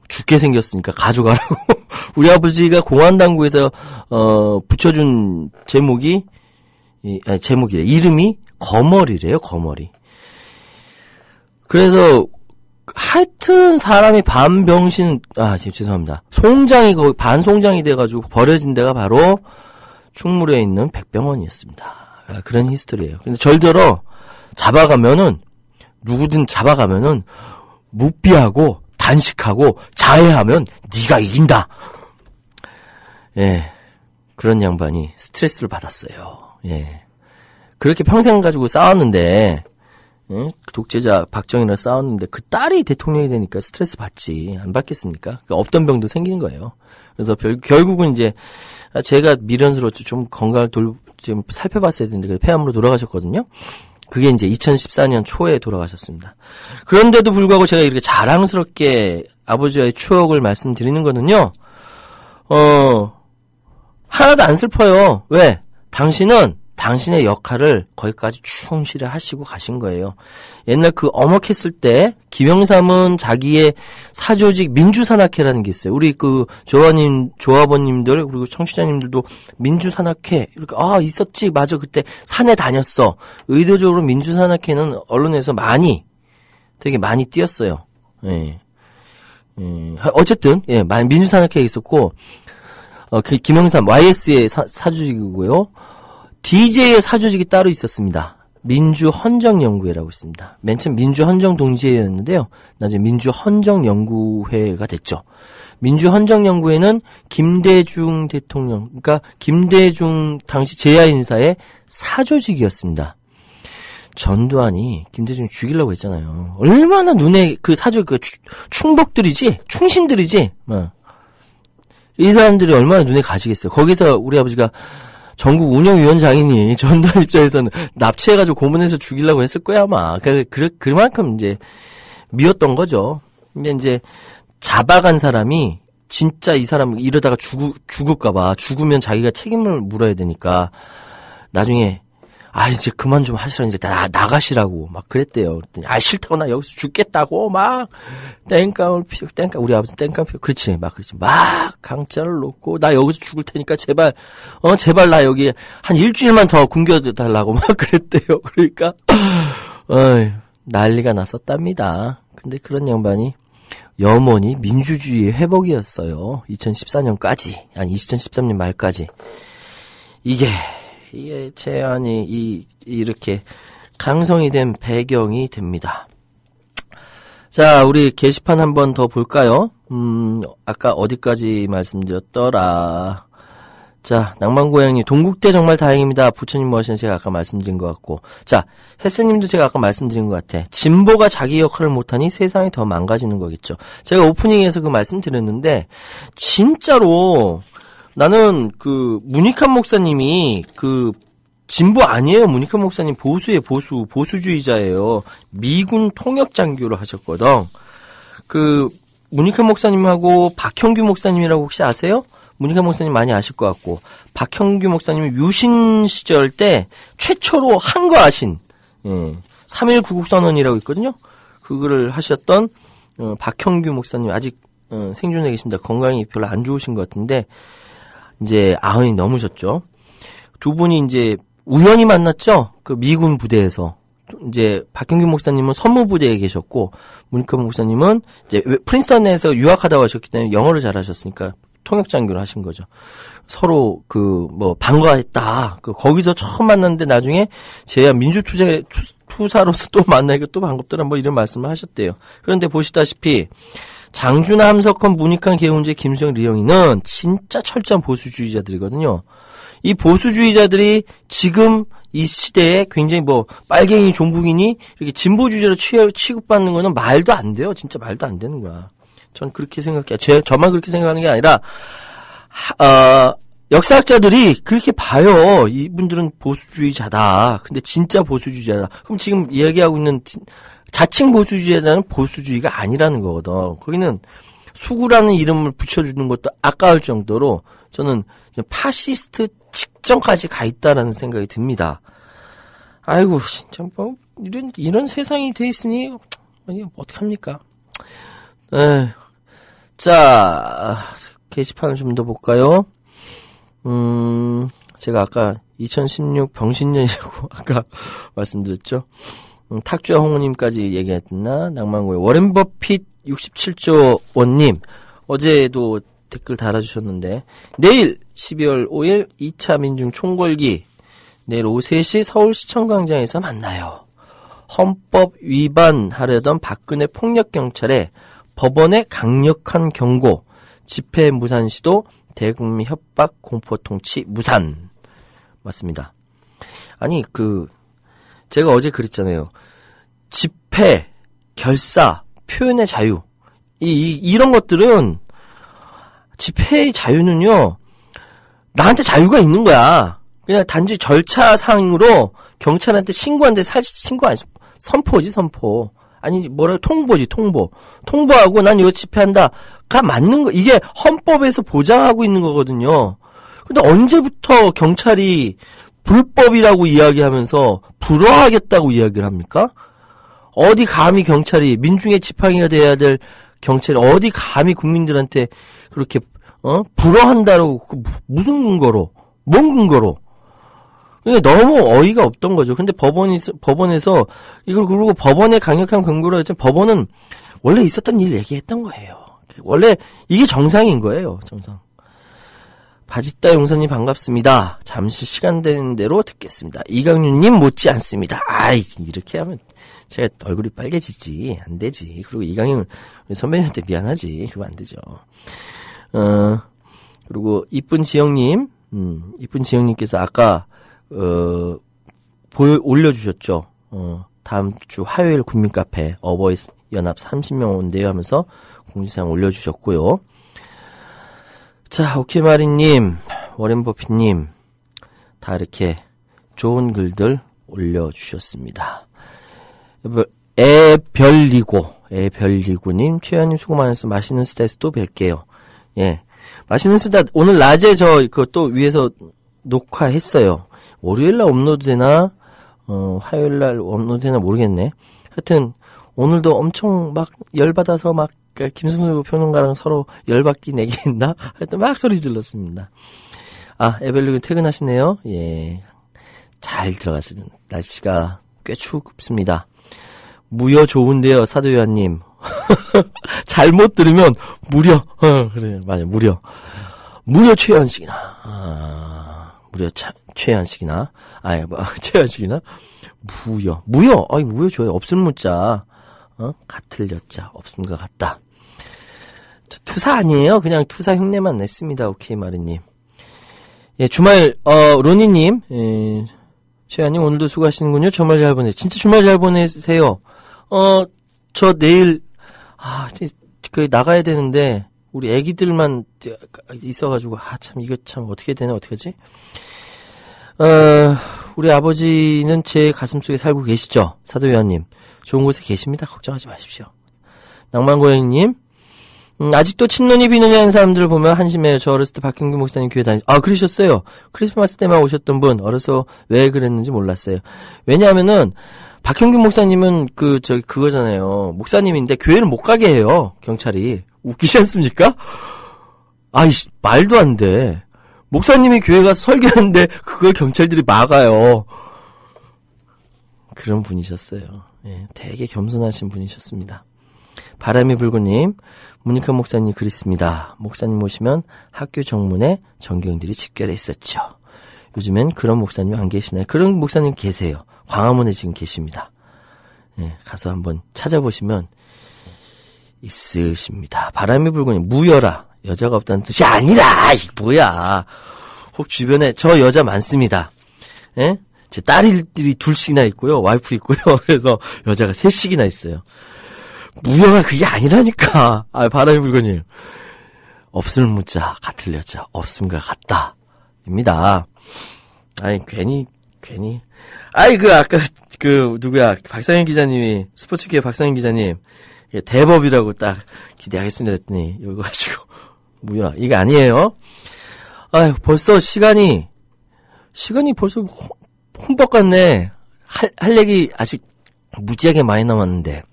죽게 생겼으니까 가져가라고. 우리 아버지가 공안당국에서 붙여준 제목이 제목이래. 이름이 거머리래요. 거머리. 그래서 하여튼 사람이 반병신 죄송합니다. 송장이 거의 반송장이 돼가지고 버려진 데가 바로 충무로에 있는 백병원이었습니다. 그런 히스토리예요. 근데 절대로 잡아가면은 누구든 잡아가면은 묵비하고 단식하고 자해하면 네가 이긴다. 예, 그런 양반이 스트레스를 받았어요. 예, 그렇게 평생 가지고 싸웠는데 예? 독재자 박정희랑 싸웠는데 그 딸이 대통령이 되니까 스트레스 받지 안 받겠습니까? 그러니까 없던 병도 생기는 거예요. 그래서 결국은 이제 제가 미련스럽죠. 좀 건강을 좀 살펴봤어야 되는데 폐암으로 돌아가셨거든요. 그게 이제 2014년 초에 돌아가셨습니다. 그런데도 불구하고 제가 이렇게 자랑스럽게 아버지와의 추억을 말씀드리는 거는요. 하나도 안 슬퍼요. 왜? 당신은 당신의 역할을 거기까지 충실히 하시고 가신 거예요. 옛날 그 어목했을 때 김영삼은 자기의 사조직 민주산악회라는 게 있어요. 우리 그 조합원님들 그리고 청취자님들도 민주산악회 이렇게 있었지. 맞아. 그때 산에 다녔어. 의도적으로 민주산악회는 언론에서 되게 많이 띄었어요. 예. 어쨌든, 예, 민주산업회에 있었고, 김영삼, YS의 사조직이고요. DJ의 사조직이 따로 있었습니다. 민주헌정연구회라고 있습니다. 맨 처음 민주헌정동지회였는데요. 나중에 민주헌정연구회가 됐죠. 민주헌정연구회는 김대중 대통령, 그러니까 김대중 당시 제야 인사의 사조직이었습니다. 전두환이 김대중 죽이려고 했잖아요. 얼마나 눈에 충복들이지, 충신들이지. 이 사람들이 얼마나 눈에 가시겠어요. 거기서 우리 아버지가 전국 운영위원장이니 전두환 입장에서는 납치해가지고 고문해서 죽이려고 했을 거야 아마. 그만큼 이제 미웠던 거죠. 근데 이제 잡아간 사람이 진짜 이 사람 이러다가 죽을까봐, 죽으면 자기가 책임을 물어야 되니까 나중에 이제 그만 좀 하시라, 이제 나가시라고 막 그랬대요. 그랬더니 싫다고, 나 여기서 죽겠다고 막 우리 아버지 땡깡 피워, 그렇지, 막 강짜를 놓고 나 여기서 죽을 테니까 제발 나 여기 한 일주일만 더 굶겨달라고 막 그랬대요. 그러니까 난리가 났었답니다. 근데 그런 양반이 염원이 민주주의의 회복이었어요. 2014년까지, 아니 2013년 말까지. 이게 제안이 이렇게 강성이 된 배경이 됩니다. 자, 우리 게시판 한번 더 볼까요? 아까 어디까지 말씀드렸더라. 자, 낭만고양이, 동국대 정말 다행입니다. 부처님 모시는 제가 아까 말씀드린 것 같고. 자, 햇새님도 제가 아까 말씀드린 것 같아. 진보가 자기 역할을 못하니 세상이 더 망가지는 거겠죠. 제가 오프닝에서 그 말씀 드렸는데, 진짜로, 나는 문익환 목사님이 진보 아니에요. 문익환 목사님 보수예요. 보수주의자예요. 미군 통역 장교를 하셨거든. 문익환 목사님하고 박형규 목사님이라고 혹시 아세요? 문익환 목사님 많이 아실 것 같고, 박형규 목사님은 유신 시절 때 최초로 한거하신 3.1 구국선언이라고 있거든요. 그거를 하셨던 박형규 목사님 아직 생존해 계십니다. 건강이 별로 안 좋으신 것 같은데 이제 90이 넘으셨죠. 두 분이 이제 우연히 만났죠. 미군 부대에서. 이제 박형규 목사님은 선무부대에 계셨고, 문익환 목사님은 이제 프린스턴에서 유학하다가 하셨기 때문에 영어를 잘하셨으니까 통역장교를 하신 거죠. 서로 반가했다. 거기서 처음 만났는데 나중에 제야 민주투사로서 또 만나니까 또 반갑더라, 이런 말씀을 하셨대요. 그런데 보시다시피 장준하, 함석헌, 문익환, 계훈재, 김수영, 리영이는 진짜 철저한 보수주의자들이거든요. 이 보수주의자들이 지금 이 시대에 굉장히 빨갱이, 종북이니 이렇게 진보주의자로 취급받는 거는 말도 안 돼요. 진짜 말도 안 되는 거야. 전 그렇게 생각해요. 저만 그렇게 생각하는 게 아니라, 역사학자들이 그렇게 봐요. 이분들은 보수주의자다. 근데 진짜 보수주의자다. 그럼 지금 이야기하고 있는 자칭 보수주의자는 보수주의가 아니라는 거거든. 거기는 수구라는 이름을 붙여주는 것도 아까울 정도로 저는 파시스트 직전까지 가 있다라는 생각이 듭니다. 아이고, 진짜 이런 세상이 돼 있으니 어떡합니까? 자, 게시판을 좀 더 볼까요? 제가 아까 2016 병신년이라고 아까 말씀드렸죠. 탁주와 홍우님까지 얘기했나? 낭만고요. 워렌 버핏 67조 원님, 어제도 댓글 달아주셨는데, 내일 12월 5일 2차 민중 총궐기, 내일 오후 3시 서울시청광장에서 만나요. 헌법 위반하려던 박근혜 폭력경찰에 법원의 강력한 경고, 집회 무산 시도, 대국민 협박, 공포통치 무산. 맞습니다. 아니, 제가 어제 그랬잖아요. 집회, 결사, 표현의 자유. 이런 것들은, 집회의 자유는요, 나한테 자유가 있는 거야. 그냥 단지 절차상으로 경찰한테 신고하는데 사실 신고 아니죠. 선포지, 선포. 아니, 통보지, 통보. 통보하고 난 이거 집회한다가 맞는 거, 이게 헌법에서 보장하고 있는 거거든요. 근데 언제부터 경찰이 불법이라고 이야기하면서 불허하겠다고 이야기를 합니까? 어디 감히 경찰이, 민중의 지팡이가 돼야 될 경찰이 어디 감히 국민들한테 그렇게, 불허한다고, 무슨 근거로, 뭔 근거로. 그러니까 너무 어이가 없던 거죠. 근데 법원에서, 그리고 법원의 강력한 근거로 했죠. 법원은 원래 있었던 일 얘기했던 거예요. 원래 이게 정상인 거예요. 정상. 바짓다 용사님 반갑습니다. 잠시 시간 되는 대로 듣겠습니다. 이강윤님 못지 않습니다. 아이, 이렇게 하면 제가 얼굴이 빨개지지. 안 되지. 그리고 이강윤 우리 선배님한테 미안하지. 그러면 안 되죠. 그리고 이쁜 지영님, 이쁜 지영님께서 아까 올려주셨죠. 다음 주 화요일 국민카페 어버이 연합 30명 온대요 하면서 공지사항 올려주셨고요. 자, 오케이마리님, 워렌 버핏님, 다 이렇게 좋은 글들 올려주셨습니다. 애별리고님, 최현님 수고 많았어. 맛있는 수다에서 또 뵐게요. 예. 맛있는 수다, 오늘 낮에 또 위에서 녹화했어요. 월요일날 업로드 되나, 화요일날 업로드 되나 모르겠네. 하여튼, 오늘도 엄청 막 열받아서 막 김승수 평론가랑 서로 열받기 내기 했나? 하여튼 막 소리 질렀습니다. 아, 에벨리군 퇴근하시네요. 예. 잘 들어갔어요. 날씨가 꽤 춥습니다. 무여 좋은데요, 사도요한님. 잘못 들으면 무려. 그래, 맞아, 무려. 무려 최연식이나. 무려 최연식이나. 최연식이나. 무여. 아이, 무여 좋아요. 없을 무자. 같을 여자. 없음과 같다. 저 투사 아니에요. 그냥 투사 흉내만 냈습니다. 오케이, 마리님. 예, 주말, 로니님, 예, 최현님 오늘도 수고하시는군요. 주말 잘 보내세요. 진짜 주말 잘 보내세요. 저 내일, 나가야 되는데, 우리 애기들만 있어가지고, 참, 이거 참, 어떻게 되나, 어떡하지? 우리 아버지는 제 가슴속에 살고 계시죠? 사도요한님. 좋은 곳에 계십니다. 걱정하지 마십시오. 낭만고양이님, 아직도 친눈이 비느냐는 사람들을 보면 한심해요. 저 어렸을 때 박형규 목사님 교회 그러셨어요. 크리스마스 때만 오셨던 분, 어려서 왜 그랬는지 몰랐어요. 왜냐하면은, 박형규 목사님은 그거잖아요. 목사님인데 교회를 못 가게 해요. 경찰이. 웃기지 않습니까? 말도 안 돼. 목사님이 교회 가서 설교하는데 그걸 경찰들이 막아요. 그런 분이셨어요. 예, 되게 겸손하신 분이셨습니다. 바람이 불고님, 문익환 목사님 글 있습니다. 목사님 모시면 학교 정문에 전교생들이 집결해 있었죠. 요즘엔 그런 목사님 안 계시나요? 그런 목사님 계세요. 광화문에 지금 계십니다. 예, 가서 한번 찾아보시면 있으십니다. 바람이 불고님, 무여라. 여자가 없다는 뜻이 아니라, 뭐야. 혹 주변에 저 여자 많습니다. 예? 제 딸들이 둘씩이나 있고요. 와이프 있고요. 그래서 여자가 셋씩이나 있어요. 무여가 그게 아니라니까. 바람이 불고님. 없을 무자, 같을 여자, 없음과 같다. 입니다. 괜히. 아까, 누구야. 박상현 기자님이, 스포츠계의 박상현 기자님, 대법이라고 딱 기대하겠습니다. 그랬더니, 이거 가지고, 무여. 이게 아니에요. 벌써 시간이 벌써 홈뻑 같네. 할 얘기 아직 무지하게 많이 남았는데,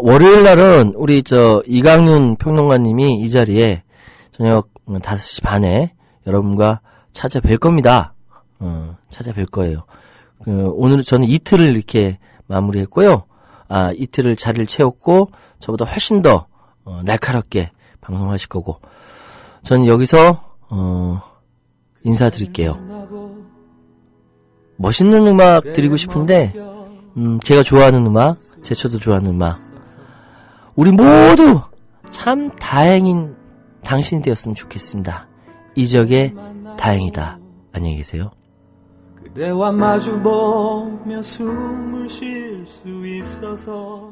월요일 날은 우리 이강윤 평론가님이 이 자리에 저녁 5시 반에 여러분과 찾아뵐 겁니다. 찾아뵐 거예요. 오늘은 저는 이틀을 이렇게 마무리했고요. 이틀을 자리를 채웠고, 저보다 훨씬 더, 날카롭게 방송하실 거고, 저는 여기서, 인사드릴게요. 멋있는 음악 드리고 싶은데, 제가 좋아하는 음악, 제쳐도 좋아하는 음악, 우리 모두 참 다행인 당신이 되었으면 좋겠습니다. 이적의 다행이다. 안녕히 계세요. 그대와 마주보며 숨을 쉴 수 있어서